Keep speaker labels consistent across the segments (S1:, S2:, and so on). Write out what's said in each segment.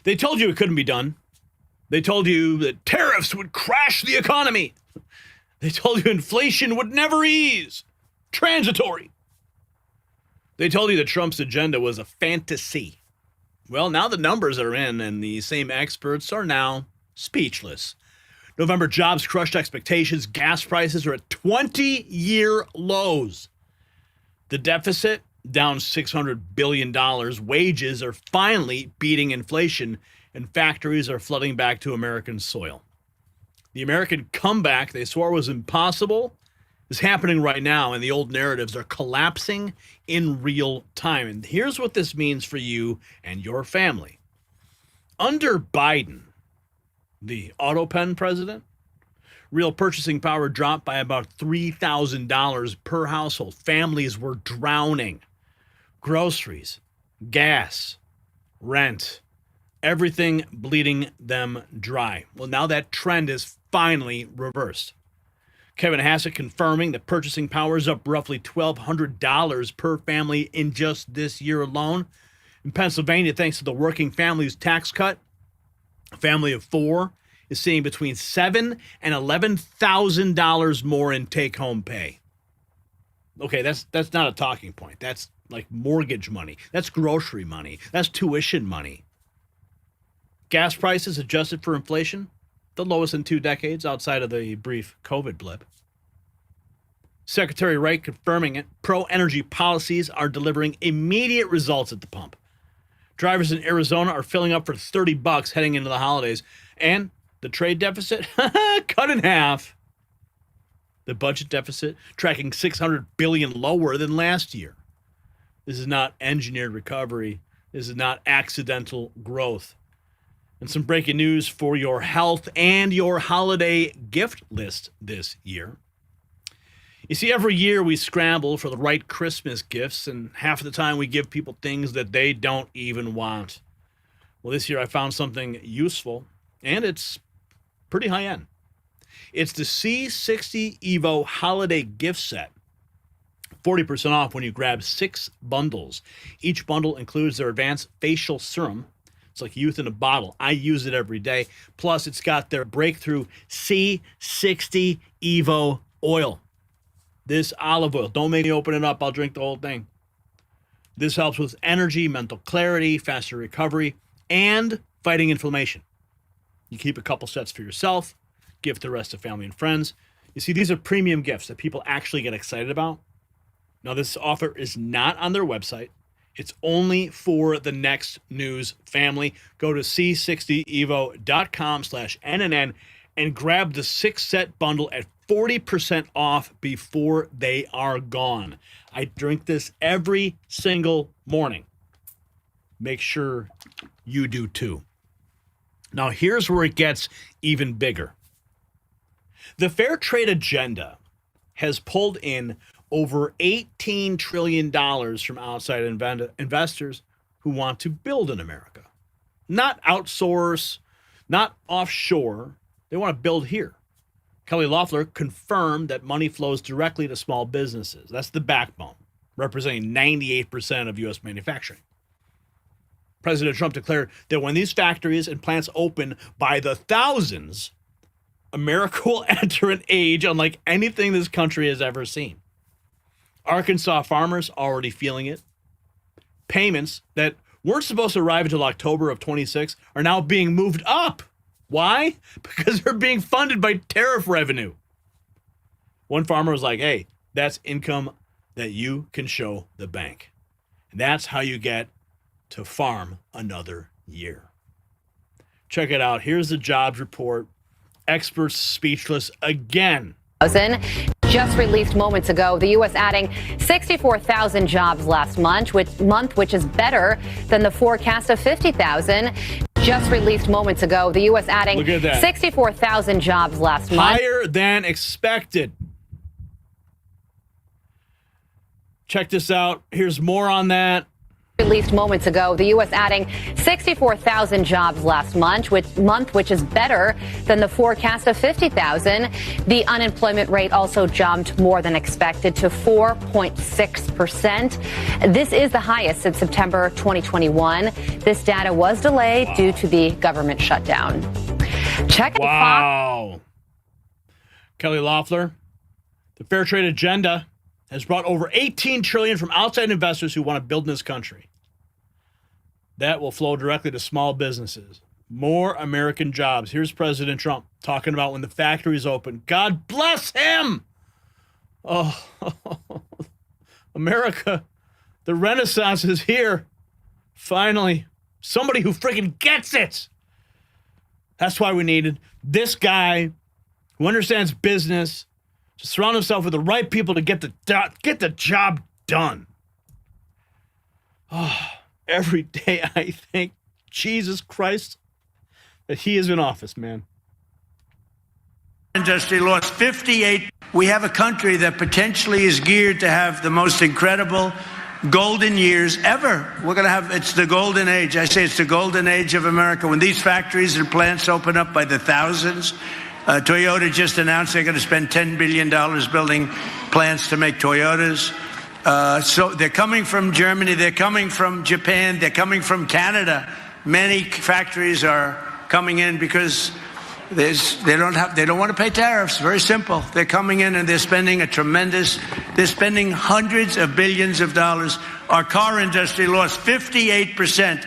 S1: They told you it couldn't be done. They told you that tariffs would crash the economy. They told you inflation would never ease. Transitory. They told you that Trump's agenda was a fantasy. Well, now the numbers are in, and the same experts are now speechless. November jobs crushed expectations. Gas prices are at 20-year lows. The deficit down $600 billion. Wages are finally beating inflation, and factories are flooding back to American soil. The American comeback they swore was impossible is happening right now, and the old narratives are collapsing in real time. And here's what this means for you and your family. Under Biden, the auto pen president, real purchasing power dropped by about $3,000 per household. Families were drowning. Groceries, gas, rent, everything bleeding them dry. Well, now that trend is finally reversed. Kevin Hassett confirming that purchasing power is up roughly $1,200 per family in just this year alone. In Pennsylvania, thanks to the working families tax cut, a family of four is seeing between $7,000 and $11,000 more in take-home pay. Okay, that's not a talking point. That's like mortgage money. That's grocery money. That's tuition money. Gas prices adjusted for inflation, the lowest in 2 decades outside of the brief COVID blip. Secretary Wright confirming it. Pro-energy policies are delivering immediate results at the pump. Drivers in Arizona are filling up for $30 heading into the holidays. And the trade deficit, cut in half. The budget deficit tracking $600 billion lower than last year. This is not engineered recovery. This is not accidental growth. And some breaking news for your health and your holiday gift list this year. You see, every year we scramble for the right Christmas gifts, and half of the time we give people things that they don't even want. Well, this year I found something useful, and it's pretty high end. It's the C60 Evo Holiday Gift Set. 40% off when you grab 6 bundles. Each bundle includes their advanced facial serum. It's like youth in a bottle. I use it every day. Plus, it's got their breakthrough C60 Evo oil. This olive oil, don't make me open it up. I'll drink the whole thing. This helps with energy, mental clarity, faster recovery, and fighting inflammation. You keep a couple sets for yourself, gift the rest to family and friends. You see, these are premium gifts that people actually get excited about. Now, this offer is not on their website. It's only for the Next News family. Go to c60evo.com/NNN and grab the 6-set bundle at 40% off before they are gone. I drink this every single morning. Make sure you do too. Now, here's where it gets even bigger. The fair trade agenda has pulled in over $18 trillion from outside investors who want to build in America. Not outsource, not offshore. They want to build here. Kelly Loeffler confirmed that money flows directly to small businesses. That's the backbone, representing 98% of U.S. manufacturing. President Trump declared that when these factories and plants open by the thousands, America will enter an age unlike anything this country has ever seen. Arkansas farmers already feeling it. Payments that weren't supposed to arrive until October of 26 are now being moved up. Why? Because they're being funded by tariff revenue. One farmer was like, hey, that's income that you can show the bank. And that's how you get to farm another year. Check it out. Here's the jobs report. Experts speechless again.
S2: Just released moments ago, the U.S. adding 64,000 jobs last month, which is better than the forecast of 50,000. Just released moments ago, the U.S. adding 64,000 jobs last month.
S1: Higher than expected. Check this out. Here's more on that.
S2: Released moments ago, the U.S. adding 64,000 jobs last month, which is better than the forecast of 50,000. The unemployment rate also jumped more than expected to 4.6%. This is the highest since September 2021. This data was delayed due to the government shutdown. Check out
S1: Kelly Loeffler, the fair trade agenda has brought over $18 trillion from outside investors who want to build in this country. That will flow directly to small businesses. More American jobs. Here's President Trump talking about when the factories open. God bless him! Oh, America, the Renaissance is here. Finally, somebody who freaking gets it. That's why we needed this guy who understands business, to surround himself with the right people to get the job done. Oh, every day I think, Jesus Christ, that he is in office, man.
S3: Industry lost 58. We have a country that potentially is geared to have the most incredible golden years ever. We're going to have, it's the golden age. I say it's the golden age of America. When these factories and plants open up by the thousands, Toyota just announced they're going to spend $10 billion building plants to make Toyotas. So they're coming from Germany, they're coming from Japan, they're coming from Canada. Many factories are coming in because they don't want to pay tariffs. Very simple. They're coming in and they're spending they're spending hundreds of billions of dollars. Our car industry lost 58%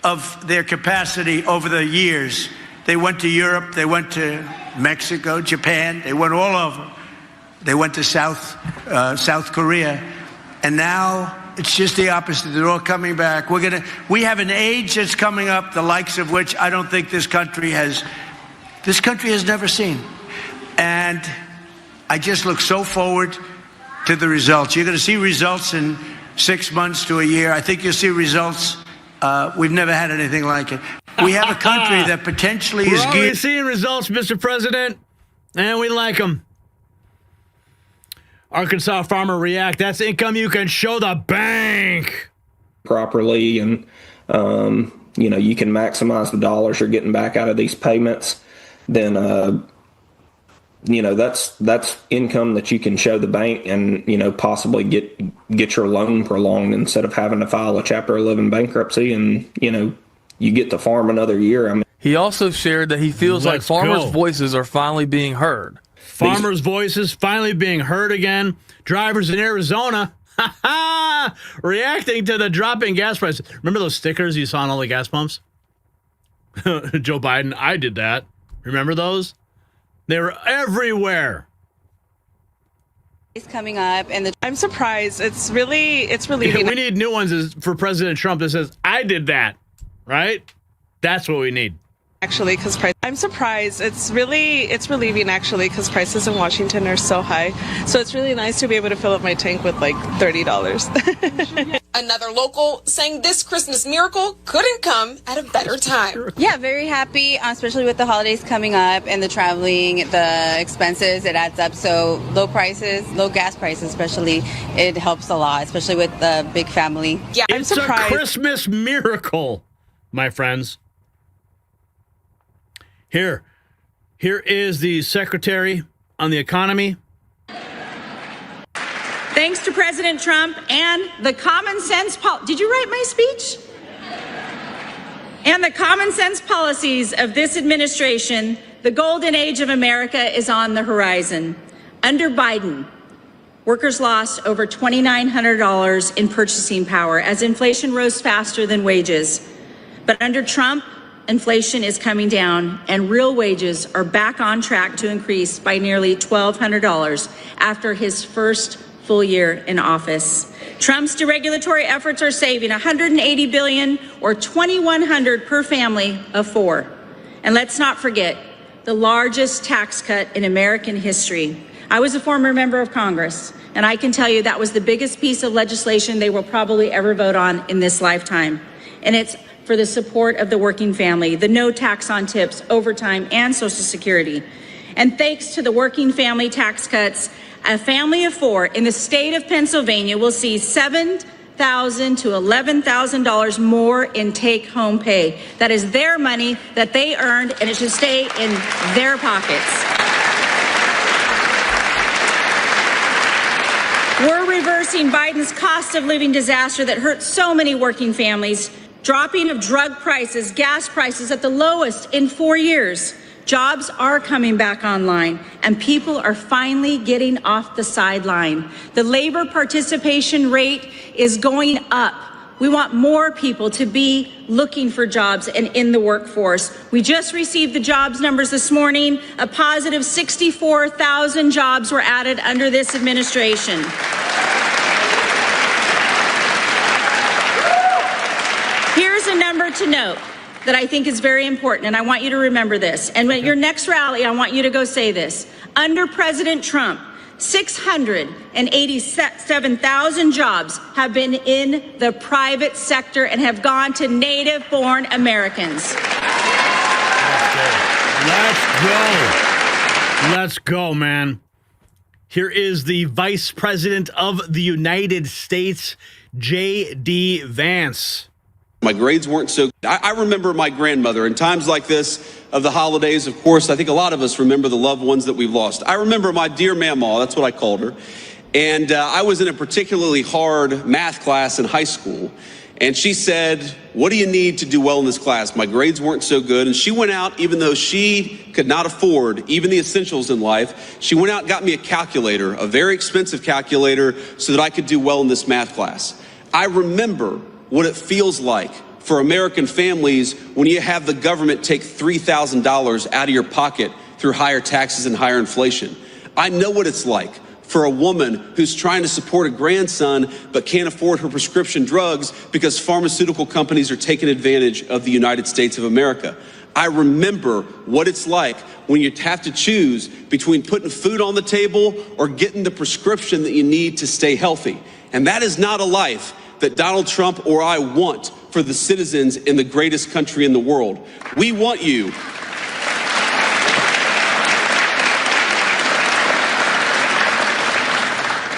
S3: of their capacity over the years. They went to Europe, they went to Mexico, Japan, they went all over. They went to South Korea. And now it's just the opposite. They're all coming back. We have an age that's coming up, the likes of which I don't think this country has never seen. And I just look so forward to the results. You're going to see results in 6 months to a year. I think you'll see results. We've never had anything like it. We have a country that potentially is geared.
S1: We're seeing results, Mr. President, and we like them. Arkansas farmer react. That's income you can show the bank
S4: properly, and you can maximize the dollars you're getting back out of these payments. Then that's income that you can show the bank, and possibly get your loan prolonged instead of having to file a Chapter 11 bankruptcy, and you get to farm another year. I mean,
S5: he also shared that he feels like farmers' voices are finally being heard.
S1: Farmers' voices finally being heard again. Drivers in Arizona reacting to the drop in gas prices. Remember those stickers you saw on all the gas pumps? Joe Biden, I did that. Remember those? They were everywhere.
S6: It's coming up, and I'm surprised. It's relieving.
S1: We need new ones for President Trump that says, I did that, right? That's what we need.
S6: Actually, because I'm surprised. It's relieving, actually, because prices in Washington are so high. So it's really nice to be able to fill up my tank with like $30.
S7: Another local saying this Christmas miracle couldn't come at a better time.
S6: Yeah, very happy, especially with the holidays coming up and the traveling, the expenses, it adds up. So low gas prices especially, it helps a lot, especially with the big family.
S7: Yeah,
S1: I'm surprised. It's a Christmas miracle, my friends. Here is the secretary on the economy.
S8: Thanks to President Trump and the common sense did you write my speech? And the common sense policies of this administration, the golden age of America is on the horizon. Under Biden, workers lost over $2,900 in purchasing power as inflation rose faster than wages. But under Trump, inflation is coming down and real wages are back on track to increase by nearly $1,200 after his first full year in office. Trump's deregulatory efforts are saving $180 billion or $2,100 per family of four. And let's not forget the largest tax cut in American history. I was a former member of Congress, and I can tell you that was the biggest piece of legislation they will probably ever vote on in this lifetime. And it's for the support of the working family, the no tax on tips, overtime, and Social Security. And thanks to the working family tax cuts, a family of four in the state of Pennsylvania will see $10,000 to $11,000 more in take-home pay. That is their money that they earned, and it should stay in their pockets. We're reversing Biden's cost of living disaster that hurt so many working families, dropping of drug prices, gas prices at the lowest in 4 years. Jobs are coming back online, and people are finally getting off the sideline. The labor participation rate is going up. We want more people to be looking for jobs and in the workforce. We just received the jobs numbers this morning. A positive 64,000 jobs were added under this administration. Here's a number to note that I think is very important, and I want you to remember this. And at your next rally, I want you to go say this. Under President Trump, 687,000 jobs have been in the private sector and have gone to native-born Americans.
S1: Let's go, man. Here is the Vice President of the United States, J.D. Vance.
S9: My grades weren't so good. I remember my grandmother in times like this of the holidays. Of course, I think a lot of us remember the loved ones that we've lost. I remember my dear Mamaw, that's what I called her. And I was in a particularly hard math class in high school. And she said, "What do you need to do well in this class?" My grades weren't so good. And she went out, even though she could not afford even the essentials in life, she went out and got me a calculator, a very expensive calculator, so that I could do well in this math class. I remember what it feels like for American families when you have the government take $3,000 out of your pocket through higher taxes and higher inflation. I know what it's like for a woman who's trying to support a grandson but can't afford her prescription drugs because pharmaceutical companies are taking advantage of the United States of America. I remember what it's like when you have to choose between putting food on the table or getting the prescription that you need to stay healthy. And that is not a life that Donald Trump or I want for the citizens in the greatest country in the world. We want you.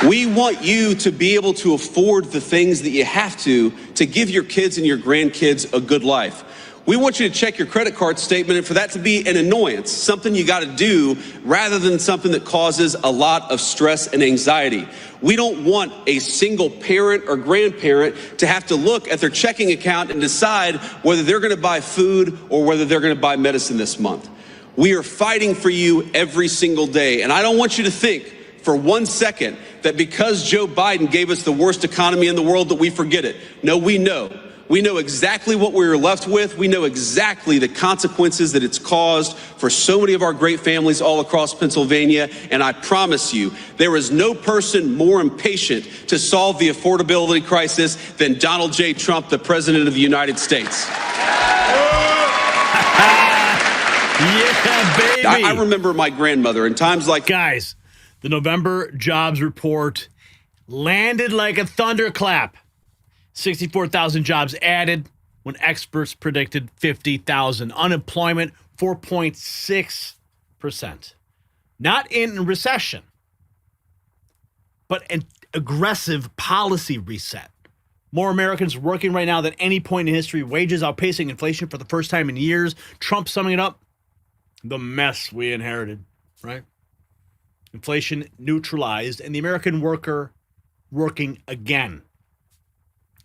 S9: We want you to be able to afford the things that you have to give your kids and your grandkids a good life. We want you to check your credit card statement and for that to be an annoyance, something you got to do rather than something that causes a lot of stress and anxiety. We don't want a single parent or grandparent to have to look at their checking account and decide whether they're going to buy food or whether they're going to buy medicine this month. We are fighting for you every single day. And I don't want you to think for 1 second that because Joe Biden gave us the worst economy in the world that we forget it. No, we know. We know exactly what we were left with. We know exactly the consequences that it's caused for so many of our great families all across Pennsylvania. And I promise you, there is no person more impatient to solve the affordability crisis than Donald J. Trump, the President of the United States.
S1: Yeah, baby.
S9: I remember my grandmother in times like...
S1: Guys, the November jobs report landed like a thunderclap. 64,000 jobs added when experts predicted 50,000. Unemployment, 4.6%. Not in recession, but an aggressive policy reset. More Americans working right now than any point in history. Wages outpacing inflation for the first time in years. Trump summing it up. The mess we inherited, right? Inflation neutralized and the American worker working again.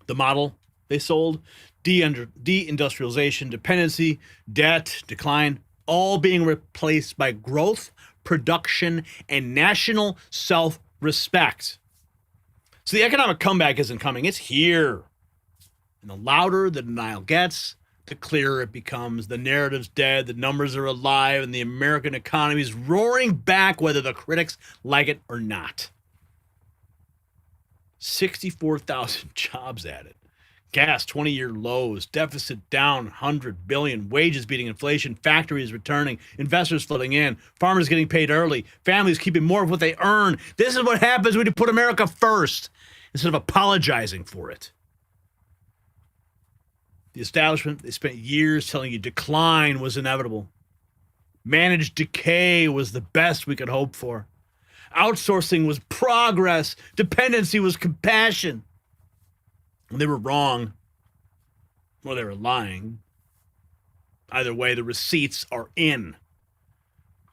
S1: The model they sold, deindustrialization, dependency, debt, decline, all being replaced by growth, production, and national self-respect. So the economic comeback isn't coming, it's here. And the louder the denial gets, the clearer it becomes. The narrative's dead, the numbers are alive, and the American economy is roaring back whether the critics like it or not. 64,000 jobs added. Gas, 20-year lows. Deficit down 100 billion. Wages beating inflation. Factories returning. Investors flooding in. Farmers getting paid early. Families keeping more of what they earn. This is what happens when you put America first instead of apologizing for it. The establishment, they spent years telling you decline was inevitable. Managed decay was the best we could hope for. Outsourcing was progress. Dependency was compassion. They were wrong or they were lying. Either way, the receipts are in.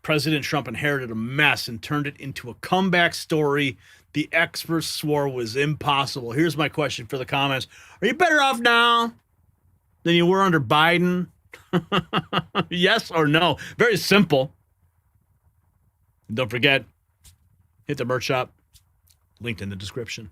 S1: President Trump inherited a mess and turned it into a comeback story the experts swore was impossible. Here's my question for the comments. Are you better off now than you were under Biden? Yes or no? Very simple. Don't forget, hit the merch shop. Linked in the description.